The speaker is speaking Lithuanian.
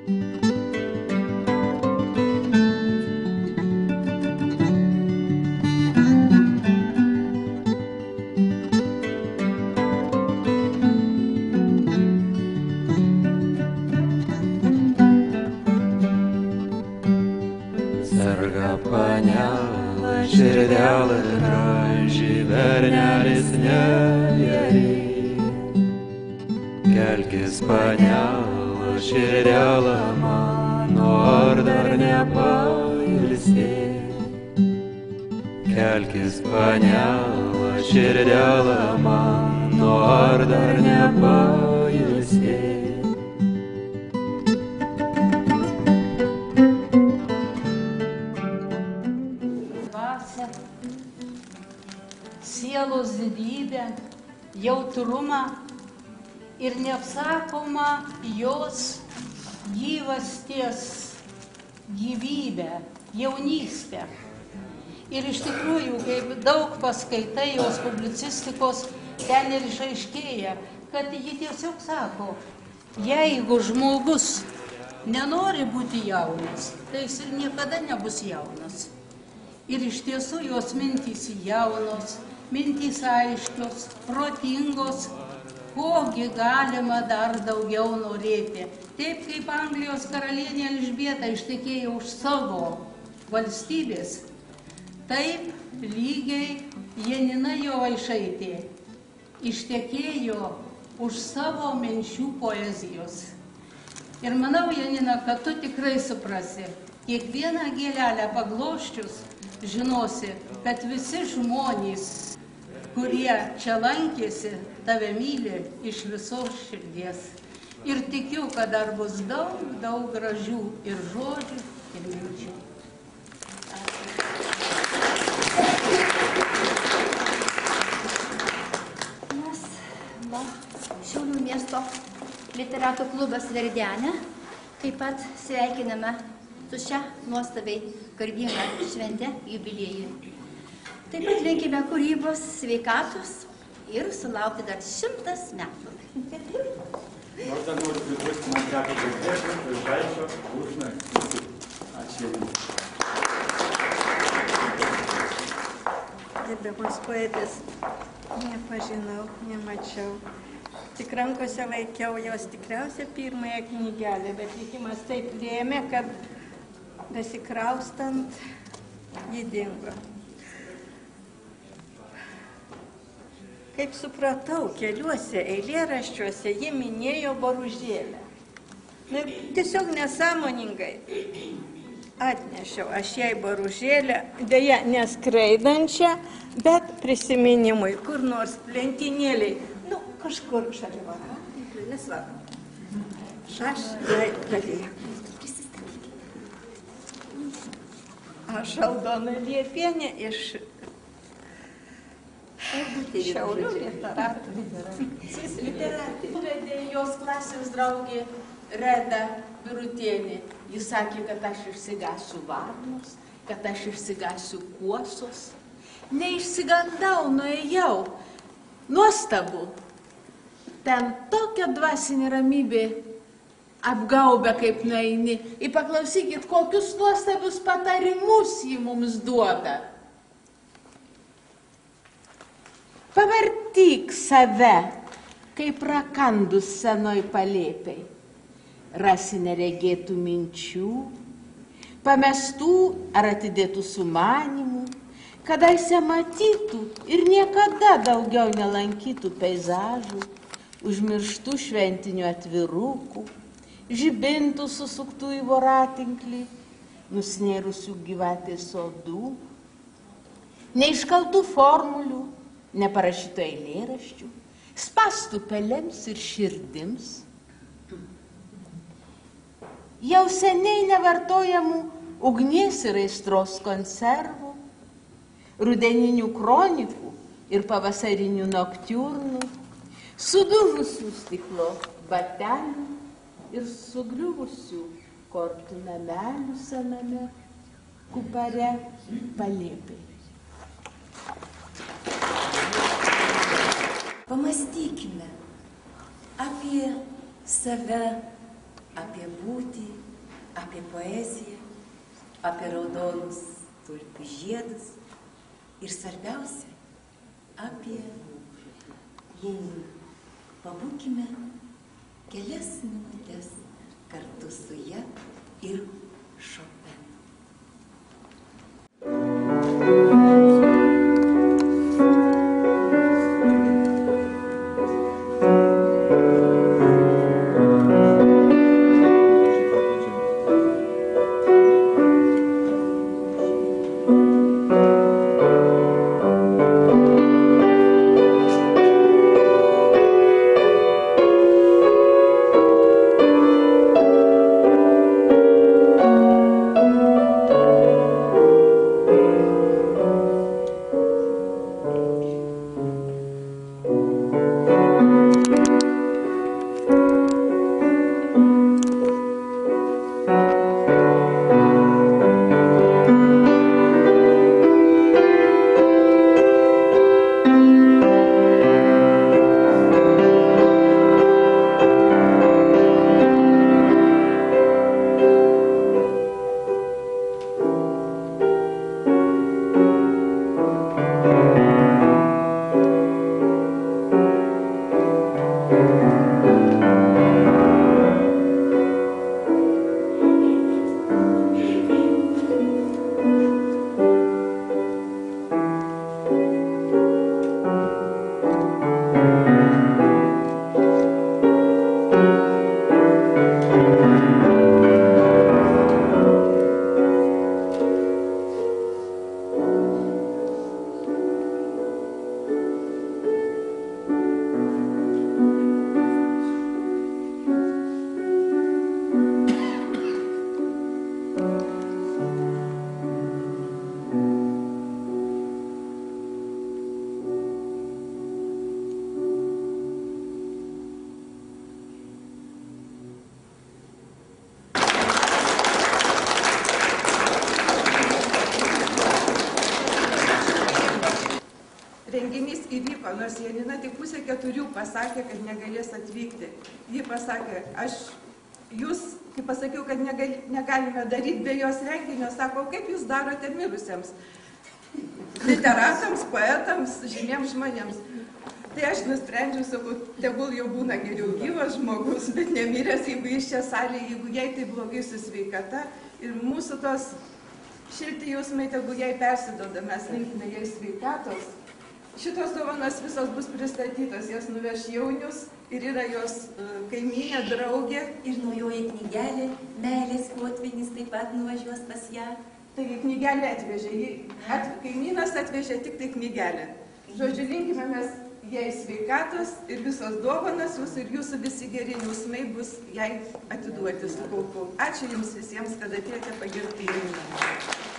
Serga panelė, širdelė graži, bernelis nejari. Kelkis panelė, širdelė mano, ar dar nepailsė. Kelkis panelė, širdelė mano, ar dar nepailsė. Sielos didybę, jautrumą ir neapsakomą jos gyvasties gyvybę, jaunystę. Ir iš tikrųjų, kaip daug paskaitai jos publicistikos, ten ir išaiškėja, kad ji tiesiog sako, jeigu žmogus nenori būti jaunas, tai jis ir niekada nebus jaunas. Ir iš tiesų jos mintys jaunos, mintys aiškios, protingos, kogi galima dar daugiau norėti. Taip kaip Anglijos karalienė Elžbieta ištekėjo už savo valstybės, taip lygiai Janina Jovaišaitė ištekėjo už savo minčių poezijos. Ir manau, Janina, kad tu tikrai suprasi, kiekvieną gėlelę pagloščius, žinosi, kad visi žmonės, kurie čia lankėsi, tave myli iš visos širdies. Ir tikiu, kad dar bus daug, daug gražių ir žodžių, ir minčių. Mes, Šiaulių miesto literatų klubas Verdenė, taip pat sveikiname su šią nuostabiai garbingą šventę jubiliejui. Taip pat linkime kūrybos, sveikatos ir sulaukti dar 100 metų. Nors dar noriu pridurti, man teko girdėti Žaičio užnaktį. Ačiū. Gerbiamas poetas, nepažinau, nemačiau. Tik rankose laikiau jos tikriausiai pirmąją knygelę, bet likimas taip lėmė, kad besikraustant ji dingo. Kaip supratau, keliuose eilėraščiuose ji minėjo Boružėlę. Tiesiog nesąmoningai atnešiau aš jai Boružėlę, dėja neskraidančią, bet prisiminimui, kur nors lentynėliai, kažkur šalia vara, nesvarbu. Aš jai galėjau. Aš Aldona Liepienė iš Šiaulių literatų. Vedė jos klasės draugė Reda Birutienė. Jis sakė, kad aš išsigasiu varnos, kad aš išsigasiu kuosos. Neišsigandau, nuėjau. Nuostabu. Ten tokia dvasinė ramybė apgaubia, kaip nueini. Ir paklausykit, kokius nuostabius patarimus ji mums duoda. Pavartyk save, kaip rakandus senoj palėpiai. Rasi neregėtų minčių, pamestų ar atidėtų sumanimų, kadaise matytų ir niekada daugiau nelankytų peizažų, užmirštų šventinių atvirukų, žibintų susuktų į voratinklį, nusnėrusių gyvatės sodų, neiškaltų formulių, neparašytų eilėraščių, spastų pelėms ir širdims, jau seniai nevartojamų ugnies ir aistros konservų, rudeninių kronikų ir pavasarinių noktiurnų, sudužusių stiklo batelių ir sugriuvusių kortų namelių sename kupare palėpiai. Pamastykime apie save apie būtį, apie poeziją, apie raudonus tulpių žiedus ir svarbiausia, apie Lėlį. Pabūkime kelias minutės kartu su ja ir Šopenu. Renginys įvyko, nors Janina tik 3:30 pasakė, kad negalės atvykti. Ji pasakė, jūs, kai pasakiau, kad negalime daryti be jos renginio, sako, kaip jūs darote mirusiems? Literatams, poetams, žymiems žmonėms. Tai aš nusprendžiau, sakau, tegul jau būna geriau gyvas žmogus, bet nemiręs, jeigu iš čia salėje, jeigu jai tai blogai su sveikata. Ir mūsų tos šilti jausmai, tegul jai persiduoda, mes linkime jai sveikatos. Šitos dovanos visos bus pristatytos, jas nuveš Jaunius ir yra jos kaimynė, draugė. Ir naujoji knygelė, Meilės potvynis, taip pat nuvažiuos pas ją. Taigi knygelę atvežė, kaimynas atvežė tik tai knygelę. Žodžiu, linkime mes jai sveikatos ir visos dovanos jūsų ir jūsų visi geri jausmai bus jai atiduoti su kaupu. Ačiū Jums visiems, kad atėjote pagerbti Janiną.